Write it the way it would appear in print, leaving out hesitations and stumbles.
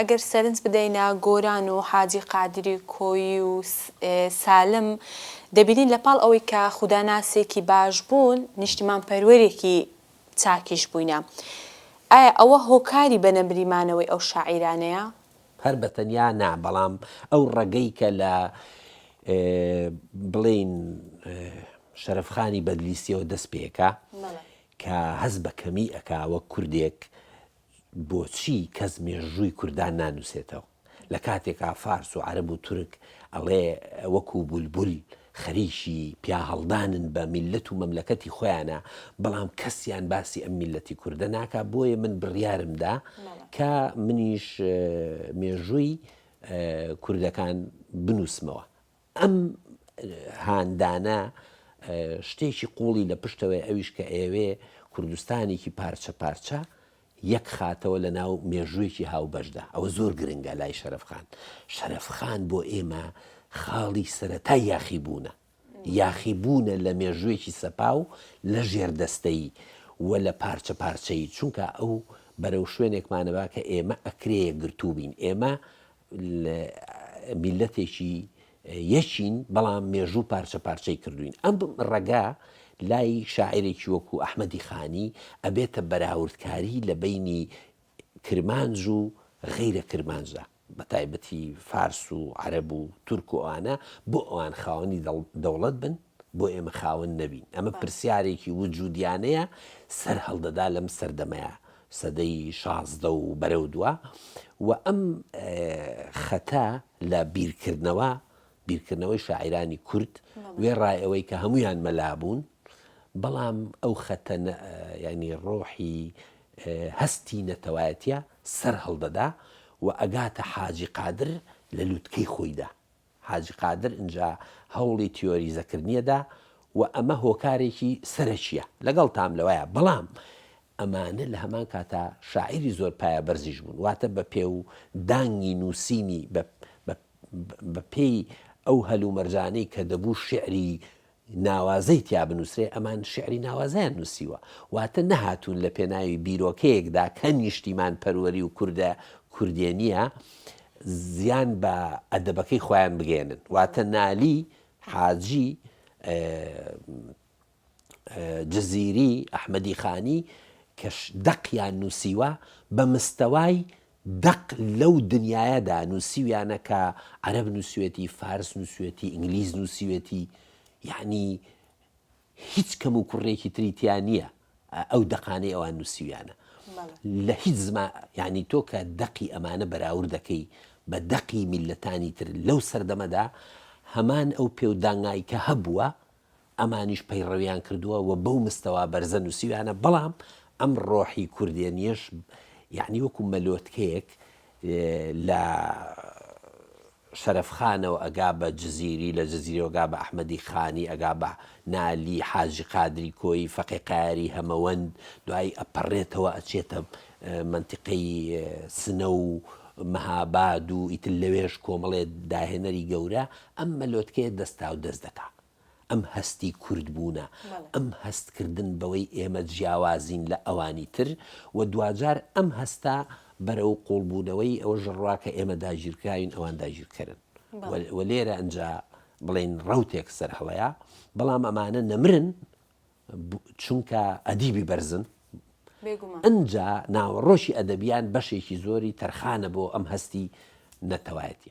ئەگەر سەرنج بدەینە گۆران و حاجی قادری کۆیی و سالم دەبینین لەپاڵ ئەوەی کە خوداناسێکی باش بوون نیشتیمان پەروەرێکی چاکیش بووینە. ئایا ئەوە هۆکاری بەنەبریمانەوەی ئەو شاعیرانەیە؟ هەر بەتەنیا نا، بەڵام ئەو ڕێگەی کە لە بڵێن شەرەفخانی بەدلیسیەوە دەست پێکە کە هەز بە کەمی ئەکا وەک کوردێک بۆچی کەس مێژووی کوردان نانووسێتەوە لە کاتێکا فارس و عەرەب و تورک ئەڵێ وەکو بولبول خەریکی پیا هەڵدانن بە میلەت و مەملەکەتی خۆیانە، بەڵام کەسیان باسی ئەم میلەتی کوردە ناکا. بۆیە من بڕیارمدا کە منیش مێژووی کوردەکان بنووسمەوە. ئەم هاندانە شتێکی قوڵی لە پشتەوەی ئەویش کە ئێوێ کوردستانێکی پارچە پارچە یەک خاتەوە لە ناو مێژوویەکی هاوبەشدا. ئەوە زۆر گرنگە لای شەرەفخان. شەرەفخان بۆ ئێمە خاڵی سەرەتای یاخیبوونە، یاخیبوونە لە مێژوویەکی سەپاو لە ژێردەستەی وە لە پارچە پارچەی، چونکە ئەو بەرەو شوێنێکمانەبا کە ئێمە ئەکرەیە گرتوبین. ئێمە میلەتێکی یەکین، بەڵام مێژوو پارچە پارچەی کردوین. ئەم ڕەگا لای شاعرێکی وەکو ئەحمەدی خانی ئەبێتە بەراوردکاری لە بینی کرمانج و غەیرە کرمانجدا، بە تایبەتی فارس و عەرەب و تورک و ئەوانە، بۆ ئەوان خاوەنی دەوڵەت بن، بۆ ئێمە خاوەن نەبین. ئەمە پرسیارێکی وجودیانەیە سەر هەڵدەدا لەم سەردەمەیە سەدەی 16 و بەرەو دووە. و ئەم خەتە لە بیرکردنەوەی شاعیرانی کورد وێڕای ئەوەی کە هەمویان مەلابوون، بەڵام ئەو خەتە ینی ڕۆحی هەستی نەتەوایەتیە سەر هەڵدەدا و ئەگاتە حاجی قادر لە لووتکەی خۆیدا. حاجی قادر اینجا هەوڵی تیۆریزەکردنیەدا و ئەمە هۆکارێکی سەرەکیە لەگەڵ تام لەوەیە، بەڵام ئەمانە لە هەمان کاتا شاعیری زۆر پایە بەرزیش بوون، واتە بە پێ و دانگی نووسینی بە پێی ئەو هەلوو مەرجانەی کە دەبوو شعری ناوازەی تیا بنووسێ، ئەمان شعری ناوازیان نووسیوە، واتە نەهاتوون لە پێناوی بیرۆکەیەکدا کە نیشتیمان پەروەری و کوردێنیە زیان بە ئەدەبەکەی خۆیان بگێنن. واتە نالی حاجی جزیری ئەحمەدی خانی کە دەقیان نووسیوە بە مستەوای دەق لەو دنیاەدا نووسیویانە کە عەرەب نووسوێتی، فارس نووسوێتی، ئینگلیز نووسوێتی، یعنی هیچ کەم و کوڕێکی تریتیان نییە ئەو دەقانەی ئەوان نووسیویانە لە هیچ یعنی تۆ کە دەقی ئەمانە بەراورد دەکەی بە دەقی میلەتانی تر لەو سەردەمەدا، هەمان ئەو پێودانگایی کە هەبووە ئەمانیش پەیڕەویان کردووە و بەو مستەوا بەرزە نووسیویانە. بەڵام ئەم ڕۆحی کوردێنیەش یعنی وەکو مەلۆتکەیەک لە شەرەفخانەوە ئەگا بە جزیری، لە جزیرەوە ئەگا بە ئەحمەدی خانی، ئەگا بە نالی حاجی قادری کۆی، فەقێ قایری هەمەوەند، دوای ئەپەڕێتەوە ئەچێتە منتیقەی سنە و مەهاباد و ئیتر لەوێش کۆمەڵێ داهێنەری گەورە. ئەم مەلۆتکەیە دەستا و دەست دەکا ئەم هەستی کورد بوونە، ئەم هەستکردن بەوەی ئێمە جیاوازین لە ئەوانی تر، و دوجار ئەم هەستا بەرەو قوڵبوونەوەی ئەوە ژڕوا کە ئێمە داگیرکراین ئەوان داگیرکردن. و لێرە ئەنجا بڵێن ڕەوتێک سەر هەڵەیە، بەڵام ئەمانە نەمرن چونکە ئەدیبی بەرزن. ئەنجا ناوەڕۆشی ئەدەبیان بەشێکی زۆری تەرخانە بۆ ئەم هەستی نەتەوایەتیە.